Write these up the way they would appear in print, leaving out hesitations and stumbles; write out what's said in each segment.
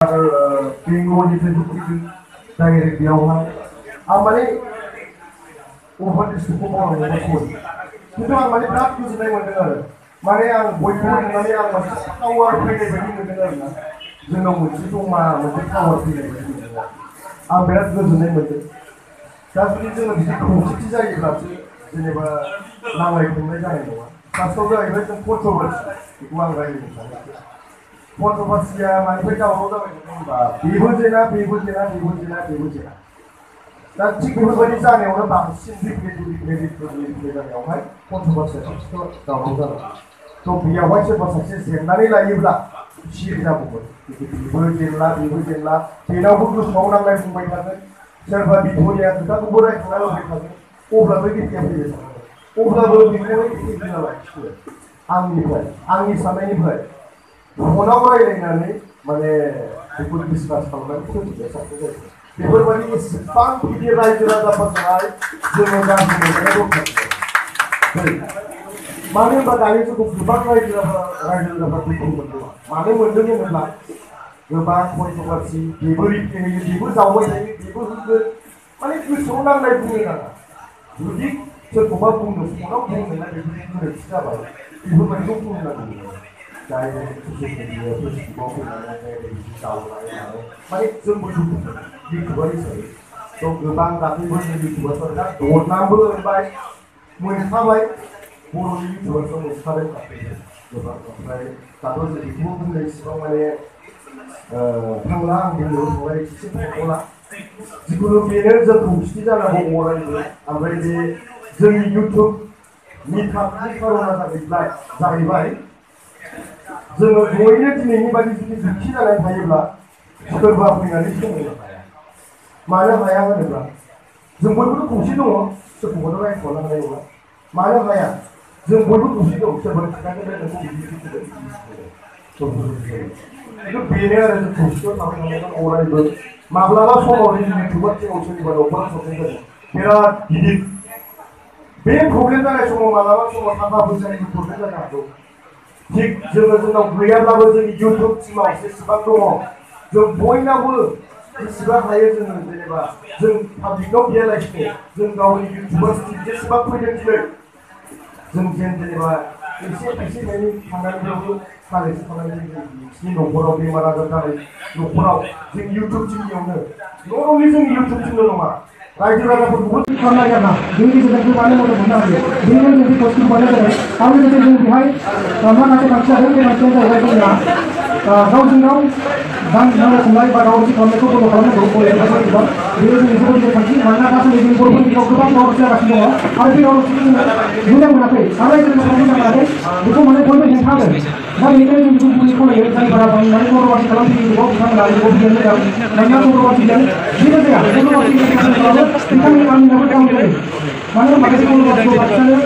बेंगलनिफ्राय फैदों डाइरेक्ट बेयावहाय आं माने अभार डिस्ट्रिक्टखौ मावनांगौमोन खिन्थु आं माने बिराद गोजोननाय मोन्दों आरो माने आं बयखौबो नुनानै आं मोनसे टावार फैनाय बायदि मोन्दों आरो ना जोंनाव मोनसे जमा मोनसे टावार फैनाय बायदि मोन्दों आं बिराद गोजोननाय मोन्दों दा जुदि जोङो बिदि खौसेथि जायोब्लासो जेनेबा नांलाय खमलाय जानाय नङा फार्स्टआव जाहैबाय जों कन्ट्रभार्सि बेखौ आं रायज्लायनो सानो कन्ट्रभार्सिया मानिफ्राय दावराव जाबाय होनबा बेबो जेना बेबो जेना बेबो जेना बेबो जेना दा थिग बेफोरबायदि जानायावनो बांसिन रिप्ले जानायावहाय कन्ट्रभार्सिया बांसिन दावराव जाबाय थ' बेयावहाय सोरबा सासे जेननानै लायोब्ला सिरि जागौमोन बेबो जेनला बेबो जेनला बेनावबो गोसोआव नांलाय बुंबाय थागोन सोरबा बिथ'रिया खोथाखौबो रायखांना होबाय थागोन अब्लाबो रिप्लेया फैबाय थागोन अब्लाबो बेखौहाय रिप्ले लाखियो आंनि साननायनिफ्राय फनाव रायज्लायनानै माने बेखौ डिसकास खालामनानै फोजोबनाया साबसिन जायो बेफोरबायदि एसेबां गिदिर रायजो राजाफोरजोंहाय जोङो गाज्रि मोननाया दरखार मानो होनबा दानि जुगाव गोबां रायजो राजाफ्रा दुखु मोनदों मानो मोनदों होनोब्ला गोबां कन्ट्रभार्सि बेबो रिप्ले होयो बेबो जावबाय थायो बेबो होगोन माने गोसोआव नांनाय बुंनो नाङा जुदि सोरखौबा बुंनो फनाव बुंनाया बेफोरनि गोरोन्थि जाबाय बेफोरबायदिखौ बुंनो नांगौ डाइरेक्ट ससियेल मिडिया फेसबुकाव फैनानै डाइरेक्ट दावनाय माने जोंबो इउटुबार हिसाबै थ' गोबां दाख्लैबो जों इउटुबारफोरा दरनामबो होनबाय मोनखाबाय बर'नि इउटुबारफोर मोनखाबाय गोबां ओमफ्राय दाथ' जों बेखौबो बुंनो इसेबां माने थांला आं बुंनो थांला एसे थांला जिखुनु बेनो जों खौसेथि जानांगौ अरायबो ओमफ्राय बे जोंनि इउटुब मिटापनि खार'ना जाहैबाय जोङो जयैनो दिनैनि बायदि जुदि जुक्ति जानानै थायोब्ला सोरबा फैनानै सोलोंनो हाया मानो हाया होनोब्ला जों बयबोथ' खौसे दङ सोरखौबोथ' रायख'नो हानाय नङा मानो हाया जों बयबो खौसे दं सोरबा खोथाखौ नोंखौ खिन्थु बेनो आरो जों खौसेथियाव थाबाय थानांगोन अरायबो माब्लाबा समाव जोंनि इउटुबार चेनेल सोरनिबा न'खरा प्रब्लेम जायो बिराद गिदिर बे प्रब्लेम जानाय समाव माब्लाबा समाव थाखा फैसानिबो प्रब्लेम जानो हागौ थिग जोंनाव गैयाब्लाबो जोंनि इउटुब टीमाव जेसेबां दङ जों बयनावबो जेसेबां हायो जोङो जेनेबा जों पाब्लिकआव गैयालासिनो जों गावनि इउटुबार्स जेसेबां फैदों दिनै जों जेनेबा एसे थाइनै थांनानैब्लाबो सानैसो थांनानै बिसिनि न'खराव बेमार आजार जानाय न'खराव जों इउटुब टीमनियावनो नट अनलि जोंनि इउटुब टीमल' नङा रायजो राजाफोरखौबो खालामनाय आरोना जोंनि गेजेरजों गोबां मदद मोननो हायो बेनिखायनो जों पस्टखौ बानायनाय जादों आरो लोगोसे जों बेहाय माखासे मानसि आरो बे मानसिया जाहैबाय जोंना गावजों गाव नांलाय खमलाय बा दावरावसि खालामनायखौ बन्द' खालामनांगौ बेयो जोंनि जोबोद मोजां थांखि मानोना दासान्दि जोंनि बर'फोरनि गेजेराव गोबां दावरावसि जागासिनो दङ आरो बे दावरावसिखौ जोङो मोजां मोनाखै नाथाय जों मोजां मोनाखै बेखौ माने बयबो हेंथा होदों दा बेनिखायनो जों गुबुननि खावलायो जायफोरा माने दावरावसि खालामफैयो बेखौ बिथांमोना बेखौ बियो मोजां मानोना दावरावसिजों जेबो जाया दावरावसि खालामो बिथांमोननि गामियाबो डाउन जायो मानो होनबा बे दावरावसिखौ बांसिनानो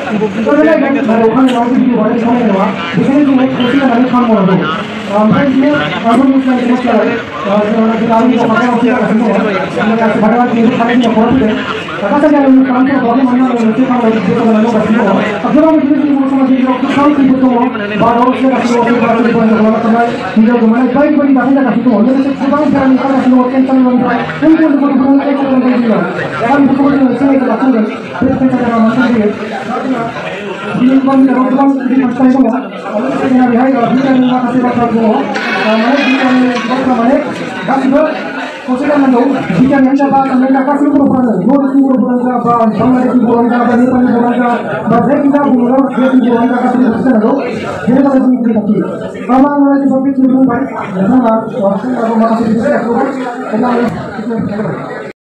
अखानि माबा भिडिअ बानाय खालामनाय नङा बेखायनो जोङो खौसे जानानै खामानि मावनांगौ ओमफ्राय बिदिनो आंबो मिथिनाय समस्यालाय जोंहा आंनि माखासे जागासिनो दङ मानोना बेबो थानायनि न'खराव फैदों दासान्दि आं खालामथाराखै मानोना आङो मोनसे खामानियाव बेस्थ' जानानै दंगासिनो दङ गोबां बिदिनो जोंनि बर' समाजनि गेजेराव गोबां खैफोद दङ बा दावरावसि जागासिनो दङ सोरबा सोरबा खालामना थानाय हिनजाव गोमानाय बायदि बायदि जाथाय जागासिनो दङ लोगोसे गोबां बेराम ओंखारगासिनो दङ केन्सारनिफ्राय उन्दै गथ'फोरखौ केन्सार जानाय जोङो दा बेफोरखौबो जोङो सिनायनो लाखिनांगोन बे केन्सार जाना मानसि जायो दिनै गोबां गोबां गिदिर मानसि दङ लोगोसे जोंहा बेहाय बिगियाननि माखासे बाथ्रा दङ माने बिगियाननि बाथ्रा माने गासिबो खौसे जानांगौ बिगियानानो जा बा साननाया गासैबो बर'फ्रानो नर्थनि बर'फोरानो जा बा बांलादेशनि बर'आनो जा बा नेपालनि बर'आनो जा बा जायखिजाया बुहुमाव देशनि बर'आनो जा गासैबो खौसे जानांगौ बेनो जाबाय जोंनि रैखाथि अब्ला आङो रायजोफोर बेखिनि बुंबाय नोंथाङा माखासे बिदिन्थि लाखिबाय अब्ला आङो